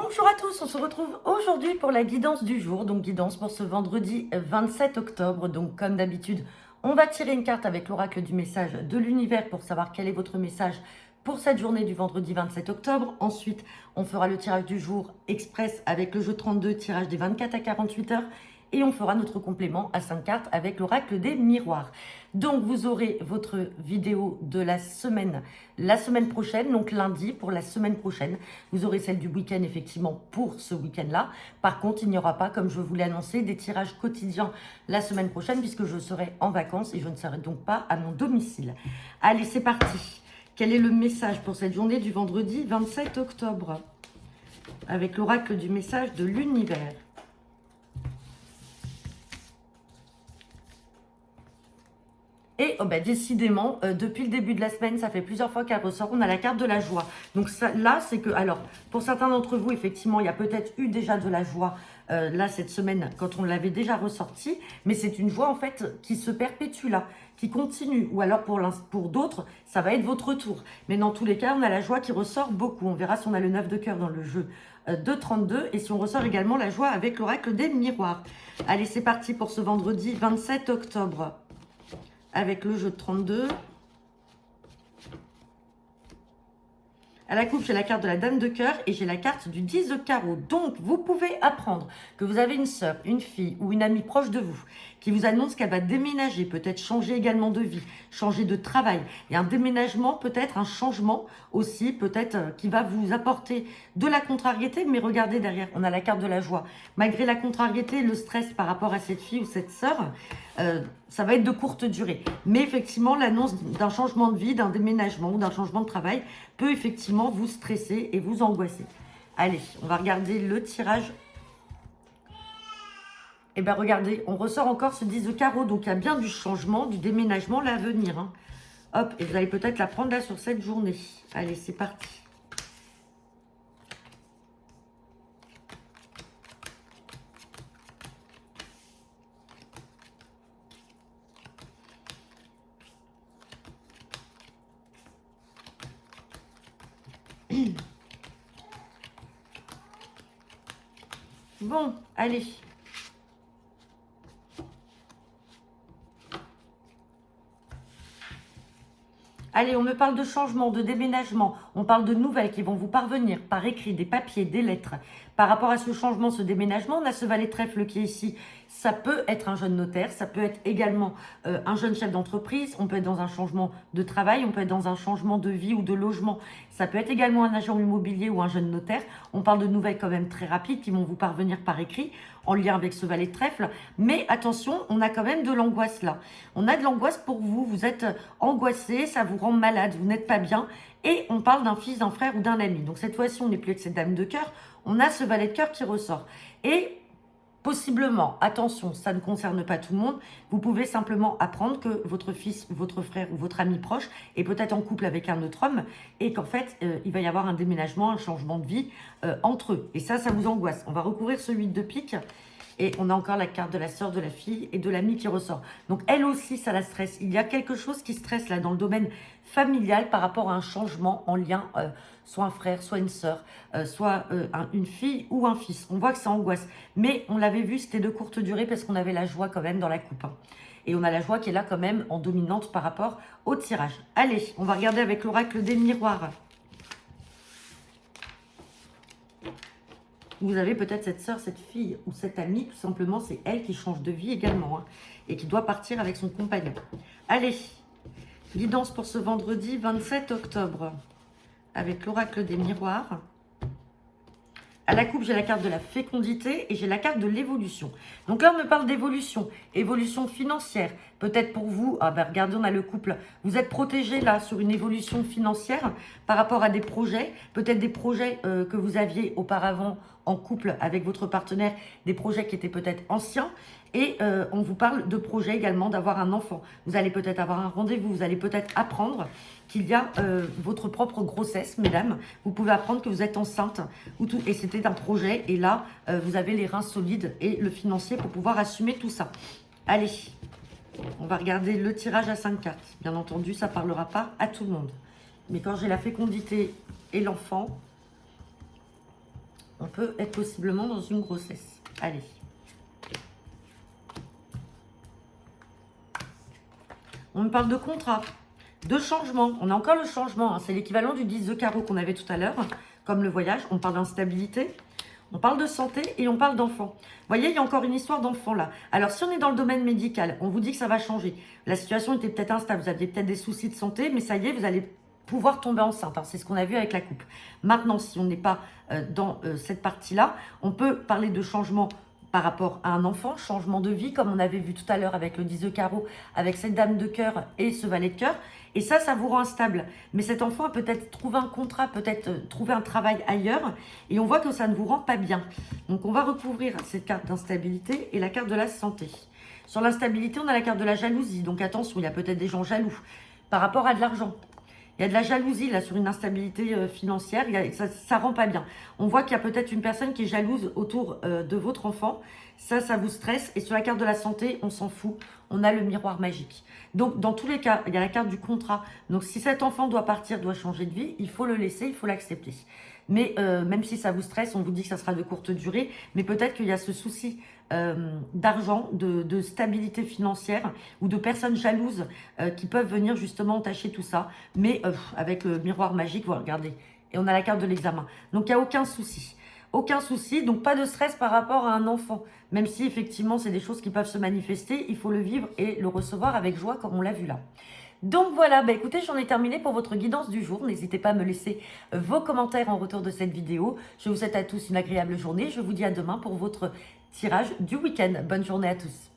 Bonjour à tous, on se retrouve aujourd'hui pour la guidance du jour, donc guidance pour ce vendredi 27 octobre. Donc comme d'habitude, on va tirer une carte avec l'oracle du message de l'univers pour savoir quel est votre message pour cette journée du vendredi 27 octobre. Ensuite, on fera le tirage du jour express avec le jeu 32, tirage des 24 à 48 heures. Et on fera notre complément à 5 cartes avec l'oracle des miroirs. Donc vous aurez votre vidéo de la semaine prochaine, donc lundi pour la semaine prochaine. Vous aurez celle du week-end effectivement pour ce week-end-là. Par contre, il n'y aura pas, comme je vous l'ai annoncé, des tirages quotidiens la semaine prochaine puisque je serai en vacances et je ne serai donc pas à mon domicile. Allez, c'est parti. Quel est le message pour cette journée du vendredi 27 octobre avec l'oracle du message de l'univers? Et oh bah, décidément, depuis le début de la semaine, ça fait plusieurs fois qu'elle ressort, on a la carte de la joie. Donc ça, là, c'est que, alors, pour certains d'entre vous, effectivement, il y a peut-être eu déjà de la joie, là, cette semaine, quand on l'avait déjà ressorti, mais c'est une joie, en fait, qui se perpétue là, qui continue. Ou alors, pour d'autres, ça va être votre tour. Mais dans tous les cas, on a la joie qui ressort beaucoup. On verra si on a le 9 de cœur dans le jeu de 32 et si on ressort également la joie avec l'oracle des miroirs. Allez, c'est parti pour ce vendredi 27 octobre. Avec le jeu de 32. À la coupe, j'ai la carte de la dame de cœur et j'ai la carte du 10 de carreau. Donc, vous pouvez apprendre que vous avez une sœur, une fille ou une amie proche de vous qui vous annonce qu'elle va déménager, peut-être changer également de vie, changer de travail. Et un déménagement, peut-être un changement aussi, peut-être qui va vous apporter de la contrariété. Mais regardez derrière, on a la carte de la joie. Malgré la contrariété, le stress par rapport à cette fille ou cette sœur, ça va être de courte durée. Mais effectivement, l'annonce d'un changement de vie, d'un déménagement ou d'un changement de travail peut effectivement vous stresser et vous angoisser. Allez, on va regarder le tirage. Et bien regardez, on ressort encore ce 10 de carreau. Donc il y a bien du changement, du déménagement là à venir. Hein. Hop, et vous allez peut-être la prendre là sur cette journée. Allez, c'est parti. Bon, allez. Allez, on me parle de changement, de déménagement. On parle de nouvelles qui vont vous parvenir par écrit, des papiers, des lettres. Par rapport à ce changement, ce déménagement, on a ce valet de trèfle qui est ici. Ça peut être un jeune notaire, ça peut être également un jeune chef d'entreprise. On peut être dans un changement de travail, on peut être dans un changement de vie ou de logement. Ça peut être également un agent immobilier ou un jeune notaire. On parle de nouvelles quand même très rapides qui vont vous parvenir par écrit en lien avec ce valet de trèfle. Mais attention, on a quand même de l'angoisse là. On a de l'angoisse pour vous. Vous êtes angoissé, ça vous rend malade, vous n'êtes pas bien. Et on parle d'un fils, d'un frère ou d'un ami. Donc cette fois-ci, on n'est plus avec cette dame de cœur. On a ce valet de cœur qui ressort. Et possiblement, attention, ça ne concerne pas tout le monde, vous pouvez simplement apprendre que votre fils, votre frère ou votre ami proche est peut-être en couple avec un autre homme et qu'en fait, il va y avoir un déménagement, un changement de vie entre eux. Et ça vous angoisse. On va recouvrir ce 8 de pique et on a encore la carte de la sœur, de la fille et de l'ami qui ressort. Donc elle aussi, ça la stresse. Il y a quelque chose qui stresse là dans le domaine familial par rapport à un changement en lien soit un frère, soit une sœur, soit une fille ou un fils. On voit que ça angoisse. Mais on l'avait vu, c'était de courte durée parce qu'on avait la joie quand même dans la coupe. Hein. Et on a la joie qui est là quand même en dominante par rapport au tirage. Allez, on va regarder avec l'oracle des miroirs. Vous avez peut-être cette sœur, cette fille ou cette amie, tout simplement, c'est elle qui change de vie également. Hein, et qui doit partir avec son compagnon. Allez, guidance pour ce vendredi 27 octobre. Avec l'oracle des miroirs. À la coupe, j'ai la carte de la fécondité et j'ai la carte de l'évolution. Donc là, on me parle d'évolution. Évolution financière. Peut-être pour vous, ah ben regardez, on a le couple. Vous êtes protégé là sur une évolution financière par rapport à des projets. Peut-être des projets que vous aviez auparavant en couple avec votre partenaire. Des projets qui étaient peut-être anciens. Et on vous parle de projet également, d'avoir un enfant. Vous allez peut-être avoir un rendez-vous, vous allez peut-être apprendre qu'il y a votre propre grossesse, mesdames. Vous pouvez apprendre que vous êtes enceinte. Et c'était un projet. Et là, vous avez les reins solides et le financier pour pouvoir assumer tout ça. Allez, on va regarder le tirage à 5 cartes. Bien entendu, ça ne parlera pas à tout le monde. Mais quand j'ai la fécondité et l'enfant, On peut être possiblement dans une grossesse. Allez. On me parle de contrat, de changement. On a encore le changement. Hein. C'est l'équivalent du 10 de carreau qu'on avait tout à l'heure, comme le voyage. On parle d'instabilité. On parle de santé et on parle d'enfants. Vous voyez, il y a encore une histoire d'enfants là. Alors, si on est dans le domaine médical, on vous dit que ça va changer. La situation était peut-être instable. Vous aviez peut-être des soucis de santé, mais ça y est, vous allez pouvoir tomber enceinte. Hein. C'est ce qu'on a vu avec la coupe. Maintenant, si on n'est pas dans cette partie-là, on peut parler de changement par rapport à un enfant, changement de vie, comme on avait vu tout à l'heure avec le 10 de carreau, avec cette dame de cœur et ce valet de cœur. Et ça vous rend instable. Mais cet enfant a peut-être trouvé un contrat, peut-être trouvé un travail ailleurs. Et on voit que ça ne vous rend pas bien. Donc, on va recouvrir cette carte d'instabilité et la carte de la santé. Sur l'instabilité, on a la carte de la jalousie. Donc, attention, il y a peut-être des gens jaloux par rapport à de l'argent. Il y a de la jalousie là sur une instabilité financière, ça rend pas bien. On voit qu'il y a peut-être une personne qui est jalouse autour de votre enfant. Ça vous stresse. Et sur la carte de la santé, on s'en fout. On a le miroir magique. Donc, dans tous les cas, il y a la carte du contrat. Donc, si cet enfant doit partir, doit changer de vie, il faut le laisser, il faut l'accepter. Mais même si ça vous stresse, on vous dit que ça sera de courte durée. Mais peut-être qu'il y a ce souci d'argent, de stabilité financière ou de personnes jalouses qui peuvent venir justement entacher tout ça. Mais avec le miroir magique, voilà, regardez. Et on a la carte de l'examen. Donc, il n'y a aucun souci. Aucun souci, donc pas de stress par rapport à un enfant. Même si effectivement, c'est des choses qui peuvent se manifester, il faut le vivre et le recevoir avec joie comme on l'a vu là. Donc voilà, bah écoutez, j'en ai terminé pour votre guidance du jour. N'hésitez pas à me laisser vos commentaires en retour de cette vidéo. Je vous souhaite à tous une agréable journée. Je vous dis à demain pour votre tirage du week-end. Bonne journée à tous.